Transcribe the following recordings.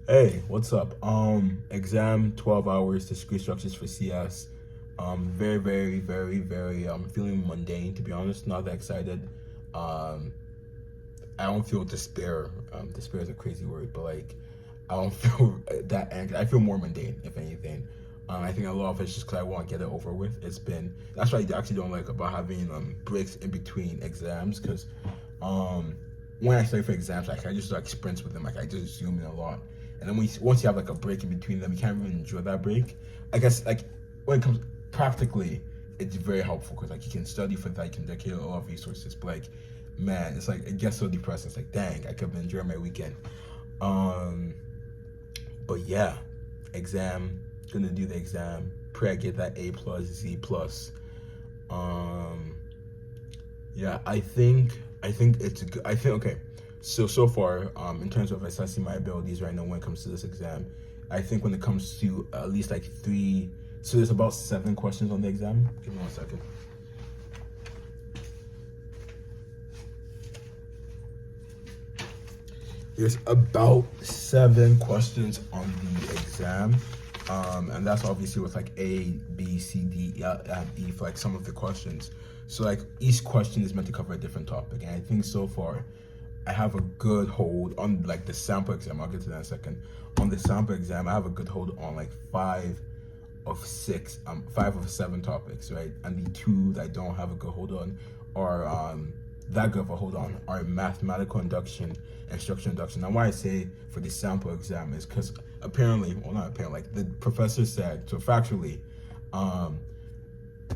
Hey, what's up? Exam 12 hours, discrete structures for CS. Very, very, very, very, feeling mundane, to be honest, not that excited. Um, I don't feel despair. Despair is a crazy word, but like, I don't feel that angry. I feel more mundane, if anything. I think a lot of it's just because I want to get it over with. That's what I actually don't like about having breaks in between exams, because um, when I study for exams, like I just like sprints with them, like I just zoom in a lot. And then once you have like a break in between them, you can't really enjoy that break. I guess like when it comes practically, it's very helpful because like you can study for that, you can dedicate a lot of resources. But like, man, it's like it gets so depressing. It's like, dang, I could have enjoyed my weekend. Um, but yeah, exam, gonna do the exam. Pray I get that A+, Z+. Um, yeah, I think it's a good. I think okay. So far, in terms of assessing my abilities right now when it comes to this exam, I think when it comes to at least like three. So there's about 7 questions on the exam. Give me 1 second. There's about 7 questions on the exam, and that's obviously with like A, B, C, D, E for like some of the questions. So like each question is meant to cover a different topic, and I think so far I have a good hold on like the sample exam. I'll get to that in a second. On the sample exam, I have a good hold on like 5 of 7 topics, right? And the two that I don't have a good hold on are that good of a hold on are mathematical induction and structural induction. Now, why I say for the sample exam is because apparently, well, not apparently, like the professor said, so factually, um,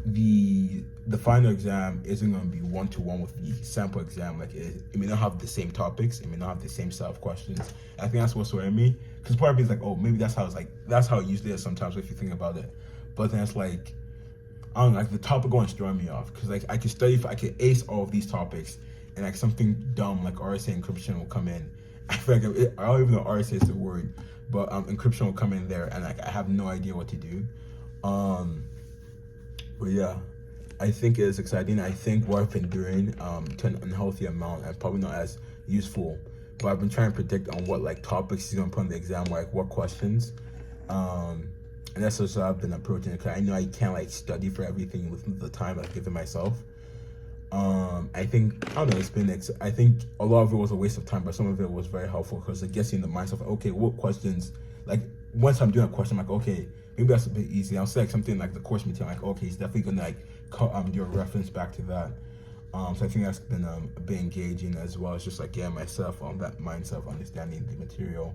the final exam isn't going to be one-to-one with the sample exam. Like it may not have the same topics, it may not have the same set of questions. I think that's what's worrying me, because part of me is like, oh, maybe that's how it usually is sometimes if you think about it. But then it's like, I don't know, like the topic going to throw me off, because like I can ace all of these topics, and like something dumb like RSA encryption will come in. I feel like I don't even know RSA is the word, but encryption will come in there, and like I have no idea what to do. Um, but yeah, I think it's exciting. I think what I've been doing to an unhealthy amount and probably not as useful. But I've been trying to predict on what like topics he's gonna put on the exam, like what questions. Um, and that's also how I've been approaching it, because I know I can't like study for everything within the time I've given myself. I think I don't know. I think a lot of it was a waste of time, but some of it was very helpful because it gets you in the mindset of okay, what questions? Like once I'm doing a question, I'm like okay, maybe that's a bit easy. I'll say like something like the course material, like okay, he's definitely gonna like do a reference back to that. So I think that's been a bit engaging as well. It's just like getting myself on that mindset of understanding the material.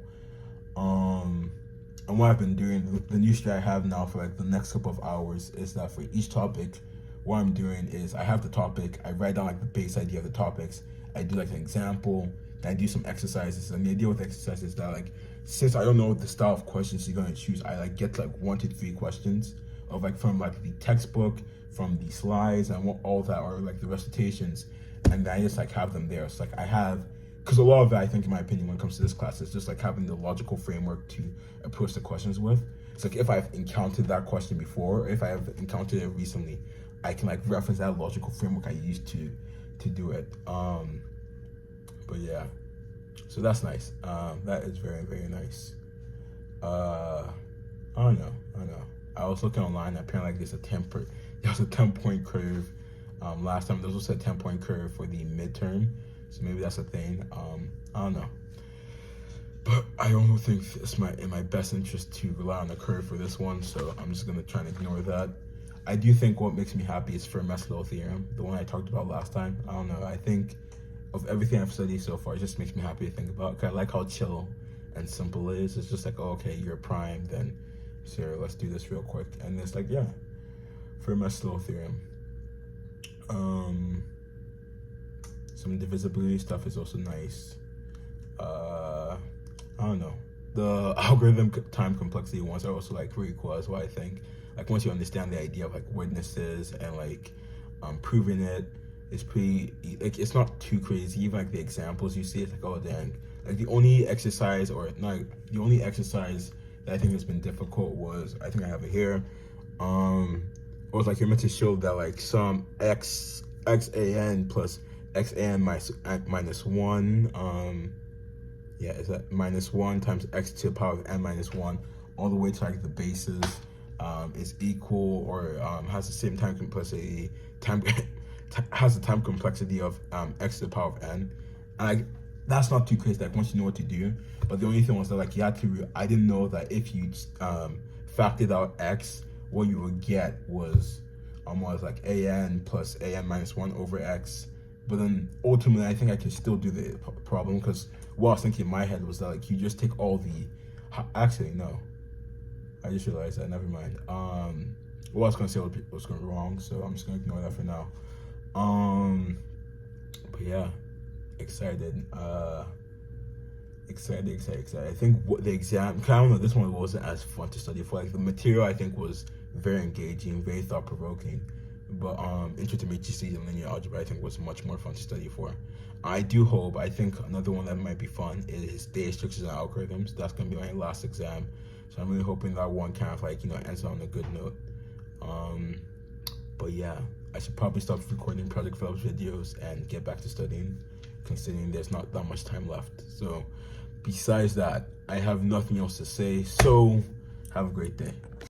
Um, and what I've been doing, the new strat I have now for like the next couple of hours is that for each topic, what I'm doing is I have the topic, I write down like the base idea of the topics, I do like an example, then I do some exercises. And the idea with exercises is that like since I don't know the style of questions you're gonna choose, I like get like 1 to 3 questions of like from like the textbook, from the slides, and all that, or like the recitations, and I just like have them there. So like I have, because a lot of it, I think, in my opinion, when it comes to this class, is just like having the logical framework to approach the questions with. It's like if I've encountered that question before, or if I have encountered it recently, I can like reference that logical framework I used to do it. But yeah, so that's nice. That is very, very nice. Uh, I don't know. I don't know. I was looking online. Apparently, like there's a 10 point curve. Last time there was also a 10 point curve for the midterm, so maybe that's a thing. I don't know, but I don't think it's in my best interest to rely on the curve for this one. So I'm just gonna try and ignore that. I do think what makes me happy is Fermat's law theorem, the one I talked about last time. I don't know. I think of everything I've studied so far, it just makes me happy to think about. 'Cause I like how chill and simple it is. It's just like, oh, okay, you're prime, then sure, let's do this real quick. And it's like, yeah, Fermat's law theorem. Um, some divisibility stuff is also nice. I don't know. The algorithm time complexity ones are also like pretty cool as well, I think. Like once you understand the idea of like witnesses and like proving it, it's pretty like it's not too crazy. Even like the examples you see, it's like oh dang. Like the only exercise or not the only exercise that I think has been difficult was I think I have it here. It was like you're meant to show that like some xan plus xan minus 1. yeah, it's at -1 times x to the power of n minus 1 all the way to like the bases is equal or has the same time complexity has the time complexity of x to the power of n. And like that's not too crazy like once you know what to do. But the only thing was that like you had to I didn't know that if you factored out x, what you would get was almost like an plus an minus 1 over x. But then ultimately I think I can still do the problem, because what I was thinking in my head was that like you just take all the actually no, I just realized that, never mind. What I was gonna say was going wrong, so I'm just gonna ignore that for now. But yeah, excited. Excited. I think what the exam, I don't know, this one wasn't as fun to study for. Like the material I think was very engaging, very thought provoking. But intro to matrices and linear algebra I think was much more fun to study for. I think another one that might be fun is data structures and algorithms. That's gonna be my last exam. So I'm really hoping that one kind of like, ends on a good note. But yeah, I should probably stop recording Project Phillips videos and get back to studying, considering there's not that much time left. So besides that, I have nothing else to say. So have a great day.